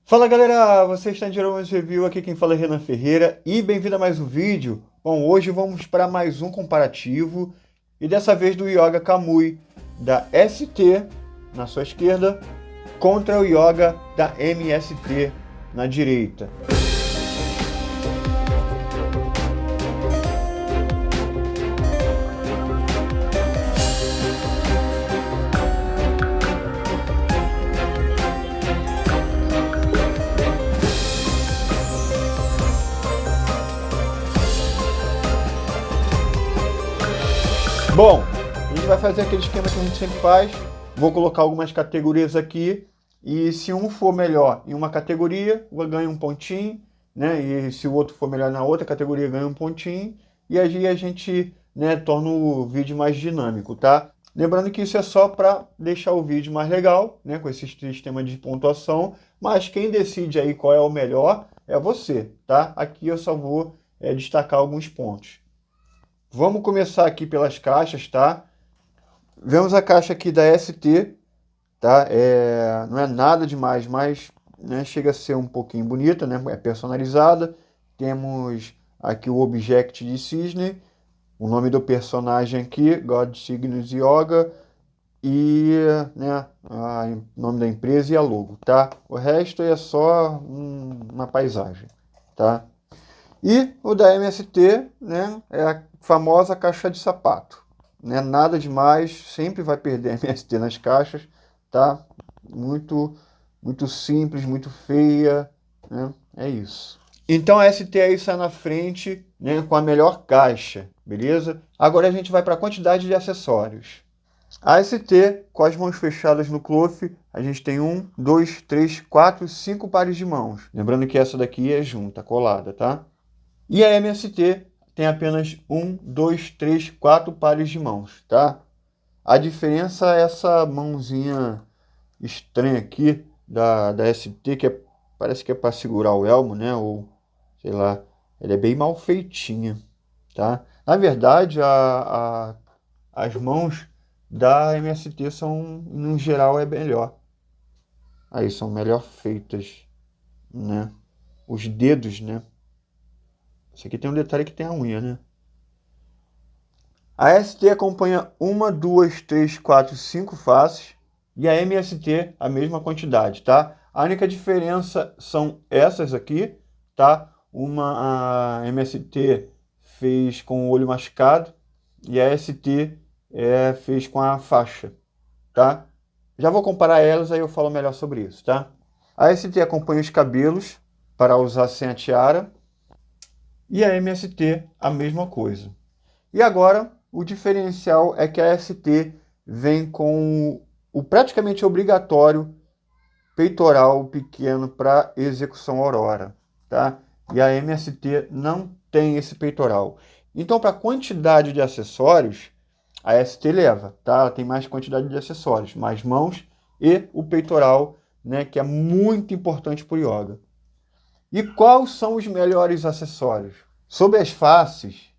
Fala galera, você está em Geromas Review, aqui quem fala é Renan Ferreira e bem-vindo a mais um vídeo. Bom, hoje vamos para mais um comparativo e dessa vez do Yoga Kamui da ST na sua esquerda contra o Yoga da MST na direita. Bom, a gente vai fazer aquele esquema que a gente sempre faz. Vou colocar algumas categorias aqui e se um for melhor em uma categoria, ganha um pontinho, né? E se o outro for melhor na outra categoria, ganha um pontinho. E aí a gente, né, torna o vídeo mais dinâmico, tá? Lembrando que isso é só para deixar o vídeo mais legal, né, com esse sistema de pontuação, mas quem decide aí qual é o melhor é você, tá? Aqui eu só vou destacar alguns pontos. Vamos começar aqui pelas caixas, tá? Vemos a caixa aqui da ST, tá? Não é nada demais, mas né, chega a ser um pouquinho bonita, né? É personalizada. Temos aqui o Object de Cisne, o nome do personagem aqui, God Cygnus Yoga, e né, o nome da empresa e a logo, tá? O resto é só uma paisagem, tá? E o da MST, né, é a famosa caixa de sapato. Né? Nada demais, sempre vai perder a MST nas caixas, tá? Muito simples, muito feia, né? É isso. Então a ST aí sai na frente, né, com a melhor caixa, beleza? Agora a gente vai para a quantidade de acessórios. A ST, com as mãos fechadas no cloth, a gente tem 1, 2, 3, 4, 5 pares de mãos. Lembrando que essa daqui é junta, colada, tá? E a MST tem apenas 1, 2, 3, 4 pares de mãos, tá? A diferença é essa mãozinha estranha aqui da ST, que parece que é para segurar o elmo, né? Ou, sei lá, ela é bem mal feitinha, tá? Na verdade, as mãos da MST são, no geral, é melhor. Aí, são melhor feitas, né? Os dedos, né? Isso aqui tem um detalhe que tem a unha, né? A ST acompanha 1, 2, 3, 4, 5 faces e a MST a mesma quantidade, tá? A única diferença são essas aqui, tá? A MST fez com o olho machucado e a ST fez com a faixa, tá? Já vou comparar elas, aí eu falo melhor sobre isso, tá? A ST acompanha os cabelos para usar sem a tiara e a MST a mesma coisa. E agora, o diferencial é que a ST vem com o praticamente obrigatório peitoral pequeno para execução Aurora, tá? E a MST não tem esse peitoral. Então, para a quantidade de acessórios, a ST leva, tá? Ela tem mais quantidade de acessórios, mais mãos e o peitoral, né, que é muito importante para o yoga. E quais são os melhores acessórios? Sobre as faces,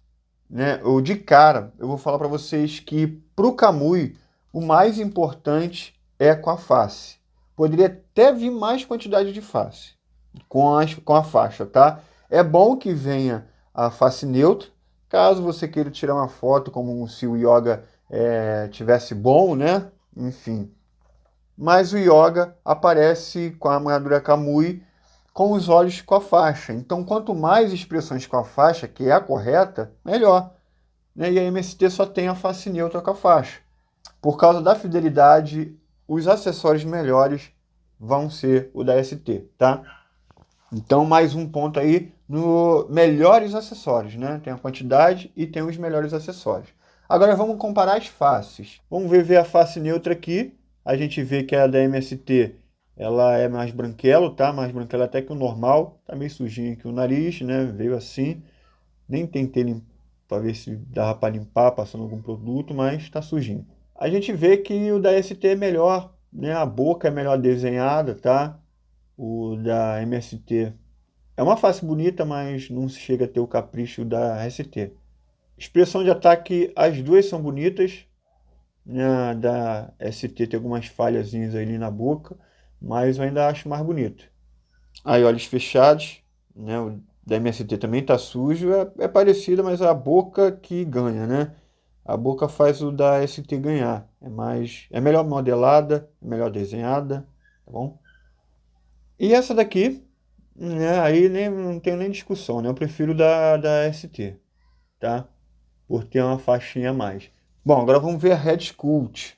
né, de cara, eu vou falar para vocês que para o Kamui, o mais importante é com a face. Poderia até vir mais quantidade de face com a faixa, tá? É bom que venha a face neutra, caso você queira tirar uma foto como se o yoga tivesse bom, né? Enfim. Mas o yoga aparece com a armadura Kamui com os olhos com a faixa. Então, quanto mais expressões com a faixa, que é a correta, melhor. Né? E a MST só tem a face neutra com a faixa. Por causa da fidelidade, os acessórios melhores vão ser o da ST, tá? Então, mais um ponto aí no melhores acessórios, né? Tem a quantidade e tem os melhores acessórios. Agora vamos comparar as faces. Vamos ver a face neutra aqui. A gente vê que a da MST ela é mais branquelo, tá? Mais branquelo até que o normal. Tá meio sujinho aqui o nariz, né? Veio assim. Nem tentei limpar para ver se dava para limpar passando algum produto, mas tá sujinho. A gente vê que o da ST é melhor, né? A boca é melhor desenhada, tá? O da MST é uma face bonita, mas não chega a ter o capricho da ST. Expressão de ataque, as duas são bonitas. A da ST tem algumas falhazinhas ali na boca, mas eu ainda acho mais bonito. Aí, olhos fechados, né? O da MST também tá sujo, é parecido, mas é a boca que ganha, né? A boca faz o da ST ganhar. É melhor modelada, é melhor desenhada, tá bom? E essa daqui, né? Aí nem, não tenho nem discussão, né? Eu prefiro da ST, tá? Por ter uma faixinha a mais. Bom, agora vamos ver a Red Sculpt.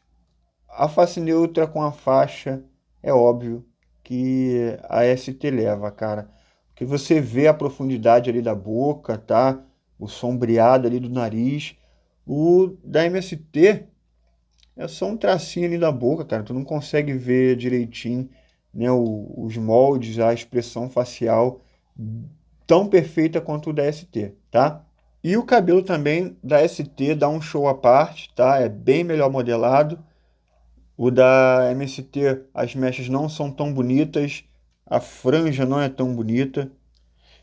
A face neutra com a faixa, é óbvio que a ST leva, cara. Porque você vê a profundidade ali da boca, tá? O sombreado ali do nariz. O da MST é só um tracinho ali da boca, cara. Tu não consegue ver direitinho, né, os moldes, a expressão facial tão perfeita quanto o da ST, tá? E o cabelo também da ST dá um show à parte, tá? É bem melhor modelado. O da MST, as mechas não são tão bonitas, a franja não é tão bonita.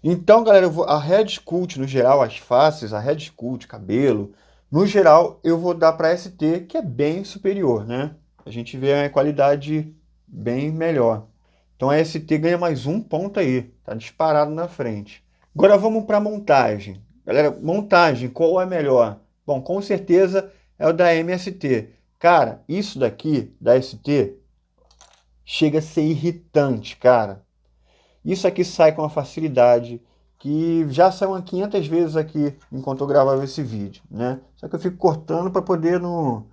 Então, galera, a Red Sculpt, no geral, as faces, a Red Sculpt, cabelo, no geral, eu vou dar para ST, que é bem superior, né? A gente vê a qualidade bem melhor. Então, a ST ganha mais um ponto aí, tá disparado na frente. Agora vamos para montagem. Galera, montagem, qual é melhor? Bom, com certeza é o da MST. Cara, isso daqui, da ST, chega a ser irritante, cara. Isso aqui sai com uma facilidade que já saiu umas 500 vezes aqui enquanto eu gravava esse vídeo, né? Só que eu fico cortando para poder no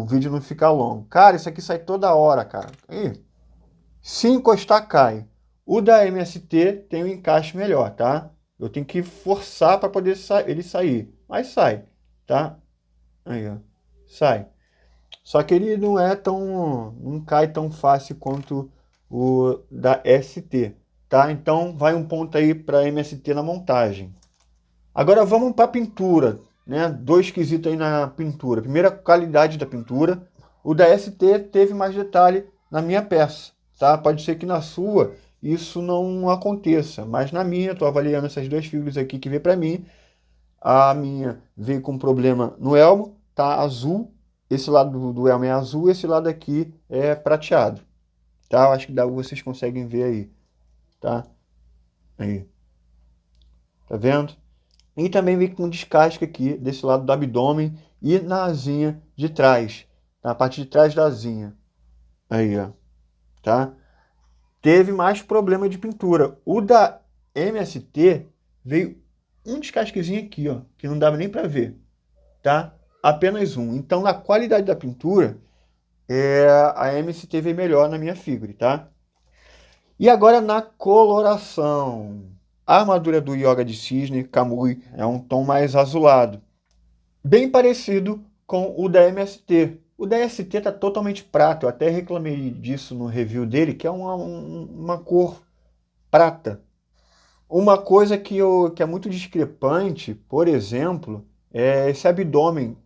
vídeo não ficar longo. Cara, isso aqui sai toda hora, cara. E, se encostar, cai. O da MST tem um encaixe melhor, tá? Eu tenho que forçar para poder ele sair. Mas sai, tá? Aí, ó. Sai. Só que ele não cai tão fácil quanto o da ST, tá? Então vai um ponto aí para MST na montagem. Agora vamos para a pintura, né? Dois quesitos aí na pintura. Primeira, qualidade da pintura. O da ST teve mais detalhe na minha peça, tá? Pode ser que na sua isso não aconteça, mas na minha, estou avaliando essas duas figuras aqui que veio para mim. A minha veio com problema no elmo, tá azul. Esse lado do elmo é azul, esse lado aqui é prateado, tá? Eu acho que vocês conseguem ver aí, tá? Aí, tá vendo? E também vem com descasque aqui desse lado do abdômen e na asinha de trás, na parte de trás da asinha. Aí, ó, tá? Teve mais problema de pintura. O da MST veio um descasquezinho aqui, ó, que não dava nem para ver, tá? Apenas um. Então, na qualidade da pintura, a MST veio melhor na minha figure, tá? E agora na coloração. A armadura do Yoga de Cisne, Kamui, é um tom mais azulado. Bem parecido com o da MST. O da ST está totalmente prata. Eu até reclamei disso no review dele, que é uma cor prata. Uma coisa que é muito discrepante, por exemplo, é esse abdômen.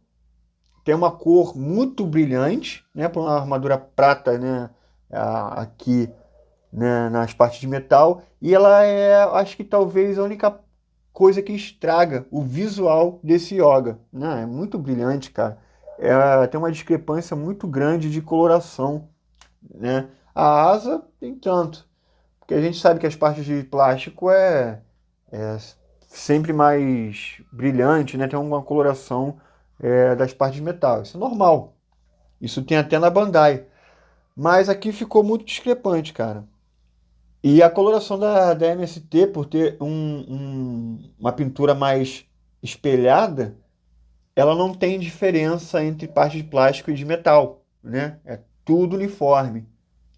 Tem uma cor muito brilhante, né, para uma armadura prata, né, aqui, né, nas partes de metal, e ela é, acho que talvez a única coisa que estraga o visual desse yoga, né? É muito brilhante, cara. Tem uma discrepância muito grande de coloração, né? A asa tem tanto, porque a gente sabe que as partes de plástico é sempre mais brilhante, né? Tem uma coloração das partes de metal. Isso é normal. Isso tem até na Bandai. Mas aqui ficou muito discrepante, cara. E a coloração da MST, por ter uma pintura mais espelhada, ela não tem diferença entre parte de plástico e de metal, né? É tudo uniforme.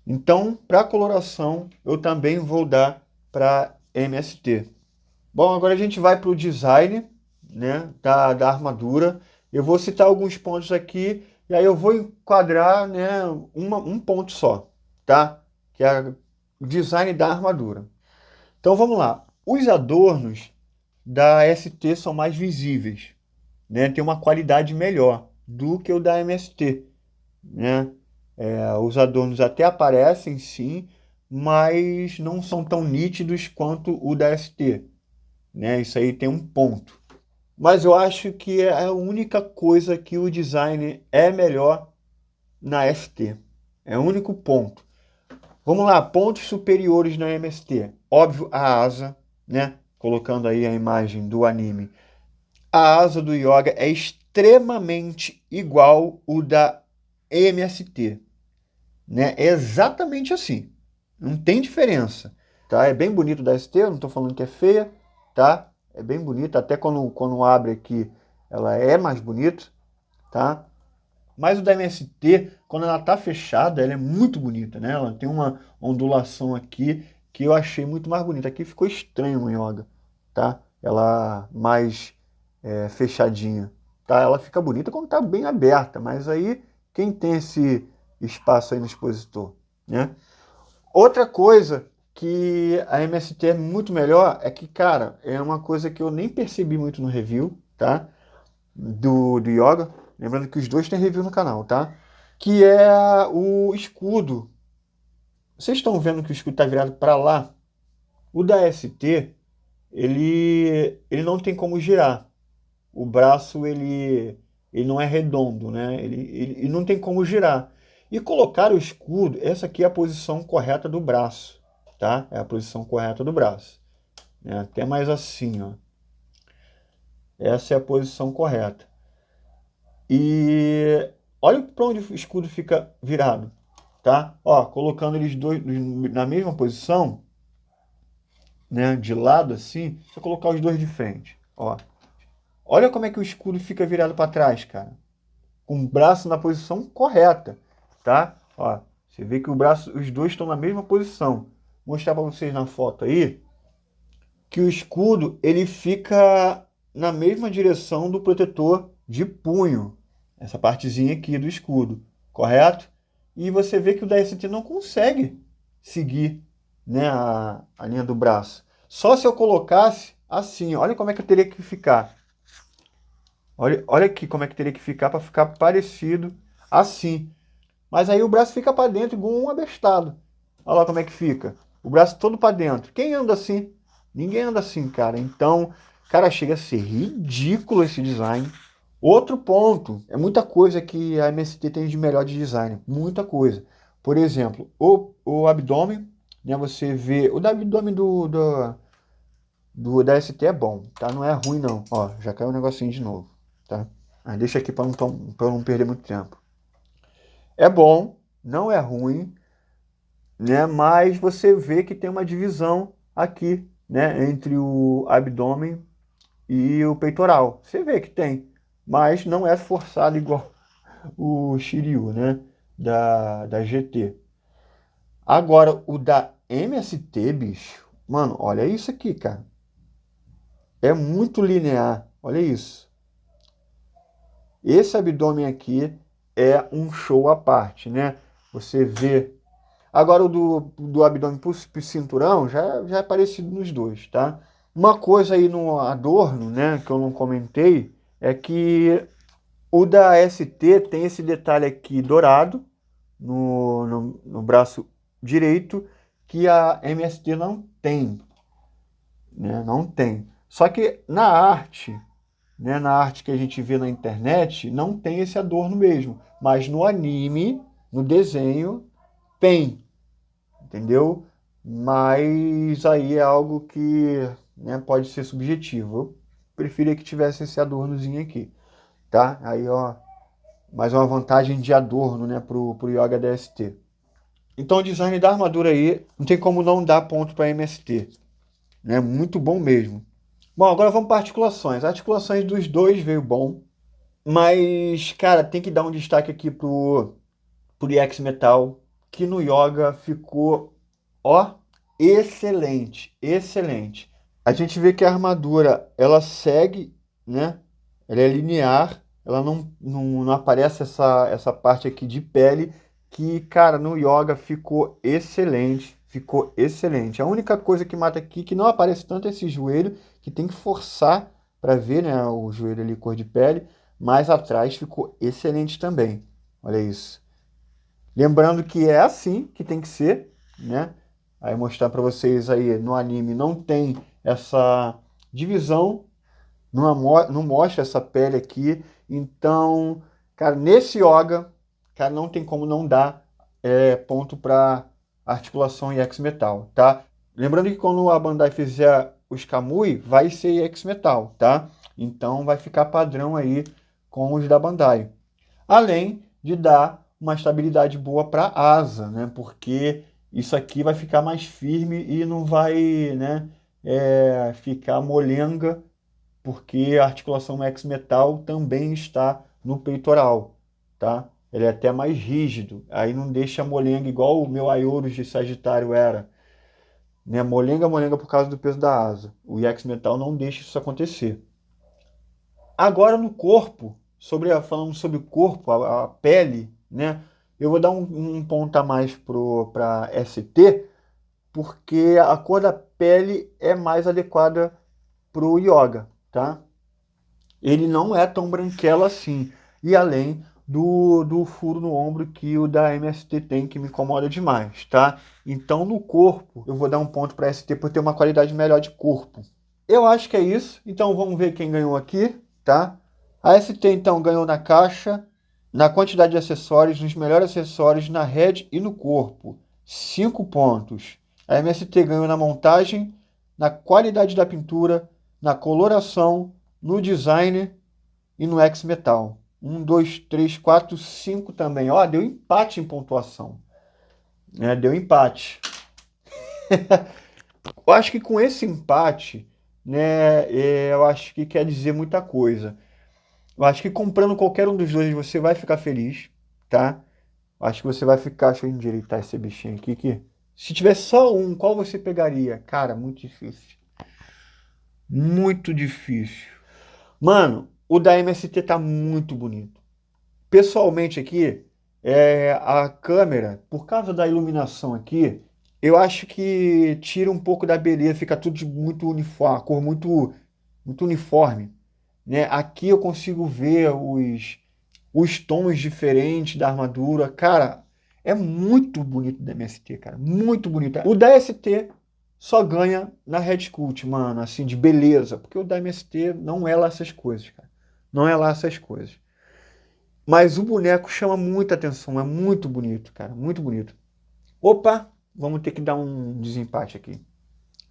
Então, para coloração, eu também vou dar para MST. Bom, agora a gente vai para o design, né, da armadura. Eu vou citar alguns pontos aqui e aí eu vou enquadrar, né, um ponto só, tá? Que é o design da armadura. Então vamos lá. Os adornos da ST são mais visíveis, né? Tem uma qualidade melhor do que o da MST, né? Os adornos até aparecem sim, mas não são tão nítidos quanto o da ST, né? Isso aí tem um ponto. Mas eu acho que é a única coisa que o design é melhor na ST. É o único ponto. Vamos lá, pontos superiores na MST. Óbvio, a asa, né? Colocando aí a imagem do anime. A asa do Yoga é extremamente igual o da MST, né? É exatamente assim. Não tem diferença, tá? É bem bonito da ST, eu não estou falando que é feia, tá? É bem bonita, até quando abre aqui, ela é mais bonita, tá? Mas o da MST, quando ela tá fechada, ela é muito bonita, né? Ela tem uma ondulação aqui que eu achei muito mais bonita. Aqui ficou estranho no Yoga, tá? Ela mais fechadinha, tá? Ela fica bonita quando tá bem aberta, mas aí quem tem esse espaço aí no expositor, né? Outra coisa que a MST é muito melhor é que, cara, é uma coisa que eu nem percebi muito no review, tá? Do Yoga. Lembrando que os dois têm review no canal, tá? Que é o escudo. Vocês estão vendo que o escudo está virado para lá? O da ST, ele não tem como girar. O braço, ele não é redondo, né? Ele não tem como girar. E colocar o escudo, essa aqui é a posição correta do braço, tá? É a posição correta do braço. É até mais assim, ó. Essa é a posição correta. E olha para onde o escudo fica virado, tá? Ó, colocando eles dois na mesma posição, né, de lado assim, se eu colocar os dois de frente, ó. Olha como é que o escudo fica virado para trás, cara. Com o braço na posição correta, tá? Ó, você vê que os dois estão na mesma posição. Vou mostrar para vocês na foto aí que o escudo ele fica na mesma direção do protetor de punho, essa partezinha aqui do escudo, correto? E você vê que o da ST não consegue seguir, né, a linha do braço. Só se eu colocasse assim, olha como é que eu teria que ficar. Olha aqui como é que teria que ficar para ficar parecido assim. Mas aí o braço fica para dentro igual um abestado. Olha lá como é que fica. O braço todo para dentro. Quem anda assim? Ninguém anda assim, cara. Então, cara, chega a ser ridículo esse design. Outro ponto, é muita coisa que a MST tem de melhor de design. Muita coisa. Por exemplo, o abdômen, né? Você vê. O da abdômen da ST é bom, tá? Não é ruim, não. Ó, já caiu um negocinho de novo, tá? Mas deixa aqui para não perder muito tempo. É bom, não é ruim, né? Mas você vê que tem uma divisão aqui, né? Entre o abdômen e o peitoral. Você vê que tem, mas não é forçado igual o Shiryu, né? Da GT. Agora, o da MST, bicho, mano, olha isso aqui, cara. É muito linear, olha isso. Esse abdômen aqui é um show à parte, né? Você vê. Agora o do abdômen pro cinturão já é parecido nos dois, tá? Uma coisa aí no adorno, né, que eu não comentei, é que o da ST tem esse detalhe aqui dourado no braço direito, que a MST não tem, né? Não tem. Só que na arte, né, na arte que a gente vê na internet, não tem esse adorno mesmo. Mas no anime, no desenho, tem, entendeu? Mas aí é algo que, né, pode ser subjetivo. Eu preferia que tivesse esse adornozinho aqui, tá? Aí, ó, mais uma vantagem de adorno, né, pro Yoga DST. Então o design da armadura aí, não tem como não dar ponto para MST, né? Muito bom mesmo. Bom, agora vamos para articulações. As articulações dos dois veio bom, mas, cara, tem que dar um destaque aqui pro EX Metal, que no Yoga ficou, ó, excelente, excelente. A gente vê que a armadura, ela segue, né? Ela é linear, ela não aparece essa parte aqui de pele, que, cara, no Yoga ficou excelente, ficou excelente. A única coisa que mata aqui, que não aparece tanto, é esse joelho, que tem que forçar para ver, né, o joelho ali cor de pele, mas atrás ficou excelente também. Olha isso. Lembrando que é assim que tem que ser, né? Aí mostrar para vocês aí no anime não tem essa divisão, não mostra essa pele aqui. Então, cara, nesse Yoga, cara, não tem como não dar ponto para articulação IX Metal, tá? Lembrando que quando a Bandai fizer os Kamui, vai ser IX Metal, tá? Então vai ficar padrão aí com os da Bandai. Além de dar uma estabilidade boa para a asa, né? Porque isso aqui vai ficar mais firme e não vai, né, ficar molenga, porque a articulação X Metal também está no peitoral, tá? Ele é até mais rígido, aí não deixa molenga igual o meu Aiorus de Sagitário era, né? Molenga por causa do peso da asa. O X Metal não deixa isso acontecer. Agora no corpo, falando sobre o corpo, a pele, né? Eu vou dar um ponto a mais para ST, porque a cor da pele é mais adequada para o Yoga, tá? Ele não é tão branquelo assim. E além do furo no ombro que o da MST tem, que me incomoda demais, tá? Então no corpo, eu vou dar um ponto para ST por ter uma qualidade melhor de corpo. Eu acho que é isso. Então vamos ver quem ganhou aqui, tá? A ST então ganhou na caixa, na quantidade de acessórios, nos melhores acessórios, na head e no corpo. 5 pontos. A MST ganhou na montagem, na qualidade da pintura, na coloração, no design e no X-Metal. 1, 2, 3, 4, 5 também. Ó, deu empate em pontuação. Deu empate. Eu acho que com esse empate, né, eu acho que quer dizer muita coisa. Eu acho que comprando qualquer um dos dois você vai ficar feliz, tá? Eu acho que você vai ficar... Deixa eu endireitar esse bichinho aqui, que se tivesse só um, qual você pegaria? Cara, muito difícil. Muito difícil. Mano, o da MST tá muito bonito. Pessoalmente aqui, a câmera, por causa da iluminação aqui, eu acho que tira um pouco da beleza, fica tudo muito uniforme, a cor muito uniforme, né? Aqui eu consigo ver os tons diferentes da armadura. Cara, é muito bonito da MST, cara, muito bonito. O da ST só ganha na Red Cult, mano, assim, de beleza, porque o da MST não é lá essas coisas, cara. Não é lá essas coisas. Mas o boneco chama muita atenção, é muito bonito, cara, muito bonito. Opa, vamos ter que dar um desempate aqui.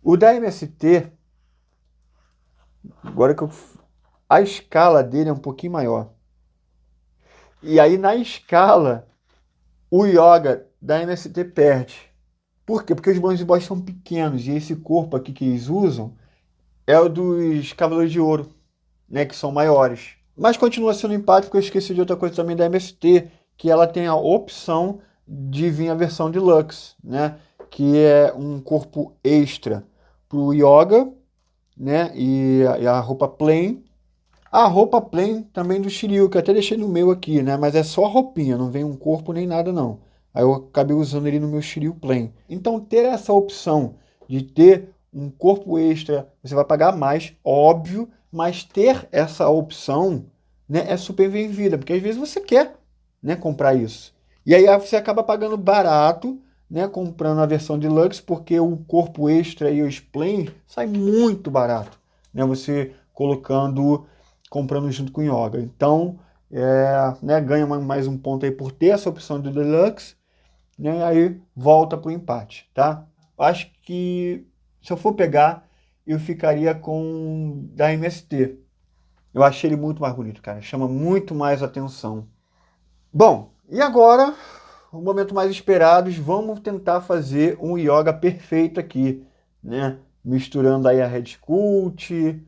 O da MST, agora que a escala dele é um pouquinho maior. E aí na escala, o Yoga da MST perde. Por quê? Porque os Bronze Boys são pequenos e esse corpo aqui que eles usam é o dos Cavaleiros de Ouro, né, que são maiores. Mas continua sendo empate, porque eu esqueci de outra coisa também da MST, que ela tem a opção de vir a versão Deluxe, né, que é um corpo extra para o Yoga, né, e a roupa plain. A roupa plain também do Shiryu, que eu até deixei no meu aqui, né, mas é só a roupinha, não vem um corpo nem nada não. Aí eu acabei usando ele no meu Shiryu plain. Então ter essa opção de ter um corpo extra, você vai pagar mais, óbvio, mas ter essa opção, né, é super bem-vinda, porque às vezes você quer, né, comprar isso. E aí você acaba pagando barato, né, comprando a versão Deluxe, porque o corpo extra e os plain sai muito barato, né, você comprando junto com o Yoga. Então, né, ganha mais um ponto aí por ter essa opção do Deluxe, né, aí volta para o empate, tá? Acho que se eu for pegar, eu ficaria com da MST. Eu achei ele muito mais bonito, cara. Chama muito mais atenção. Bom, e agora, o momento mais esperado, vamos tentar fazer um Yoga perfeito aqui, né? Misturando aí a Red Cult.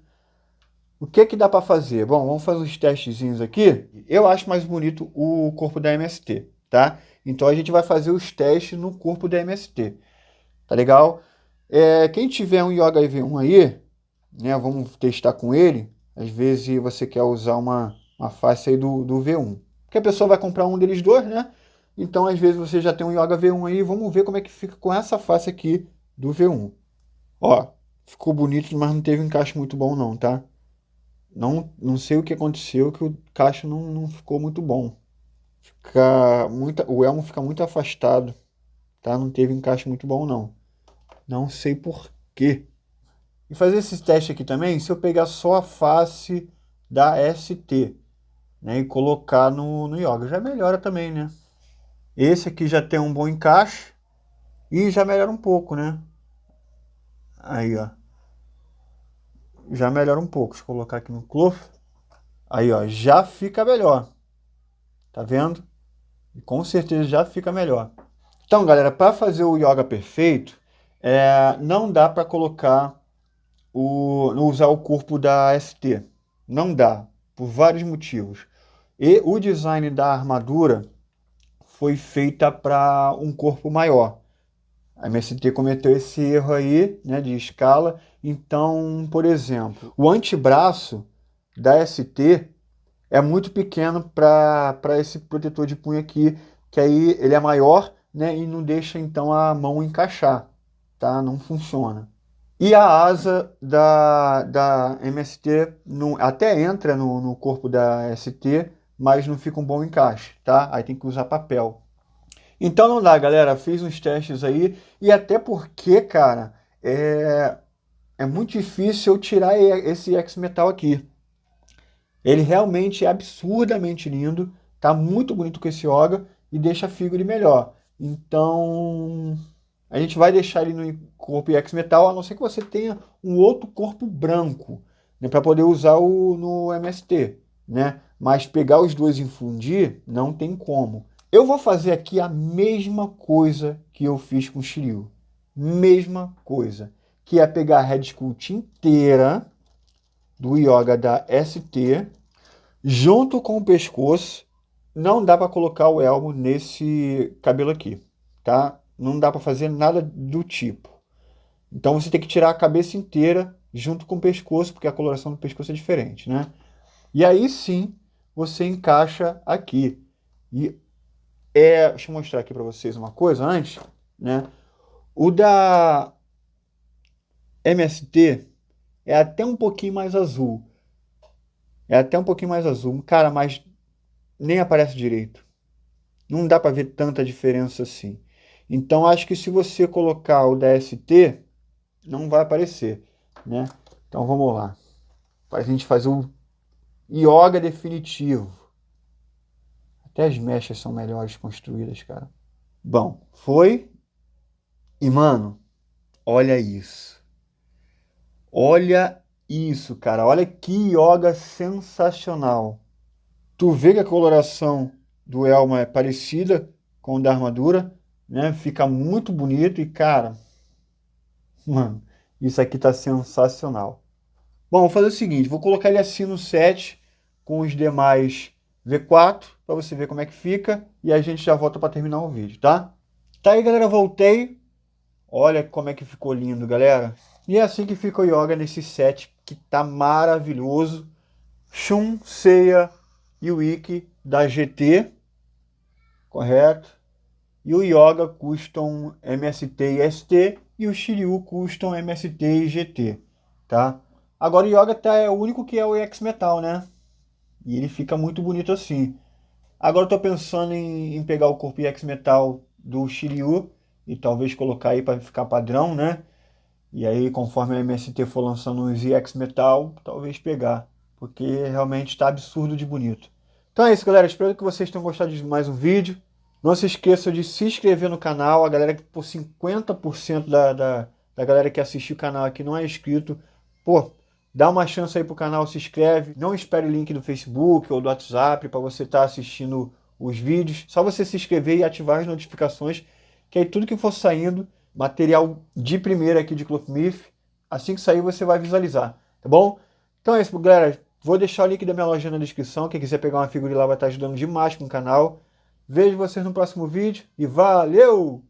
O que que dá para fazer? Bom, vamos fazer uns testezinhos aqui. Eu acho mais bonito o corpo da MST, tá? Então a gente vai fazer os testes no corpo da MST. Tá legal? Quem tiver um Yoga IV1 aí, né, vamos testar com ele. Às vezes você quer usar uma face aí do V1. Porque a pessoa vai comprar um deles dois, né? Então, às vezes, você já tem um Yoga V1 aí. Vamos ver como é que fica com essa face aqui do V1. Ó, ficou bonito, mas não teve um encaixe muito bom não, tá? Não sei o que aconteceu, que o encaixe não ficou muito bom. O elmo fica muito afastado, tá? Não teve encaixe muito bom não. Não sei por quê. E fazer esse teste aqui também, se eu pegar só a face da ST, né, e colocar no Yoga, já melhora também, né? Esse aqui já tem um bom encaixe, E já melhora um pouco, né? Aí, ó. Já melhora um pouco. Deixa eu colocar aqui no close. Aí, ó, já fica melhor. Tá vendo? E com certeza já fica melhor. Então, galera, para fazer o yoga perfeito, não dá para colocar usar o corpo da ST. Não dá, por vários motivos. E o design da armadura foi feita para um corpo maior. A MST cometeu esse erro aí, né, de escala. Então, por exemplo, o antebraço da ST é muito pequeno para esse protetor de punho aqui, que aí ele é maior, né, e não deixa então a mão encaixar, tá? Não funciona. E a asa da MST até entra no corpo da ST, mas não fica um bom encaixe, tá? Aí tem que usar papel. Então não dá, galera. Fiz uns testes aí, e até porque, cara, é muito difícil eu tirar esse X-Metal aqui. Ele realmente é absurdamente lindo, tá muito bonito com esse yoga e deixa a figure melhor. Então, a gente vai deixar ele no corpo X Metal, a não ser que você tenha um outro corpo branco, né, para poder usar no MST, né? Mas pegar os dois e fundir, não tem como. Eu vou fazer aqui a mesma coisa que eu fiz com o Shiryu. Mesma coisa. Que é pegar a head sculpt inteira do yoga da ST, junto com o pescoço. Não dá para colocar o elmo nesse cabelo aqui, tá? Não dá para fazer nada do tipo. Então você tem que tirar a cabeça inteira junto com o pescoço, porque a coloração do pescoço é diferente, né? E aí sim você encaixa aqui. E deixa eu mostrar aqui para vocês uma coisa antes, né? O da MST é até um pouquinho mais azul. É até um pouquinho mais azul. Cara, mas nem aparece direito. Não dá para ver tanta diferença assim. Então, acho que se você colocar o da ST, não vai aparecer, né? Então, vamos lá. Para a gente fazer o yoga definitivo. Até as mechas são melhores construídas, cara. Bom, foi. E, mano, olha isso. Olha isso, cara. Olha que yoga sensacional. Tu vê que a coloração do elmo é parecida com o da armadura, né? Fica muito bonito e, cara, mano, isso aqui tá sensacional. Bom, vou fazer o seguinte, vou colocar ele assim no set com os demais V4 para você ver como é que fica e a gente já volta para terminar o vídeo, tá? Tá aí, galera, voltei. Olha como é que ficou lindo, galera. E é assim que fica o yoga nesse set que tá maravilhoso. Shun, Seiya e o Ikki da GT, correto? E o Yoga Custom MST e ST e o Shiryu Custom MST e GT, tá? Agora o Yoga é o único que é o X-Metal, né? E ele fica muito bonito assim. Agora eu tô pensando em pegar o corpo X-Metal do Shiryu e talvez colocar aí para ficar padrão, né? E aí, conforme a MST for lançando os X-Metal, talvez pegar. Porque realmente está absurdo de bonito. Então é isso, galera. Espero que vocês tenham gostado de mais um vídeo. Não se esqueçam de se inscrever no canal. A galera que por 50% da galera que assistiu o canal aqui não é inscrito. Pô, dá uma chance aí pro canal, se inscreve. Não espere o link do Facebook ou do WhatsApp para você estar assistindo os vídeos. Só você se inscrever e ativar as notificações, que aí tudo que for saindo, material de primeira aqui de Clothmith, assim que sair você vai visualizar, tá bom? Então é isso, galera. Vou deixar o link da minha loja na descrição. Quem quiser pegar uma figurinha lá vai estar ajudando demais com o canal. Vejo vocês no próximo vídeo e valeu!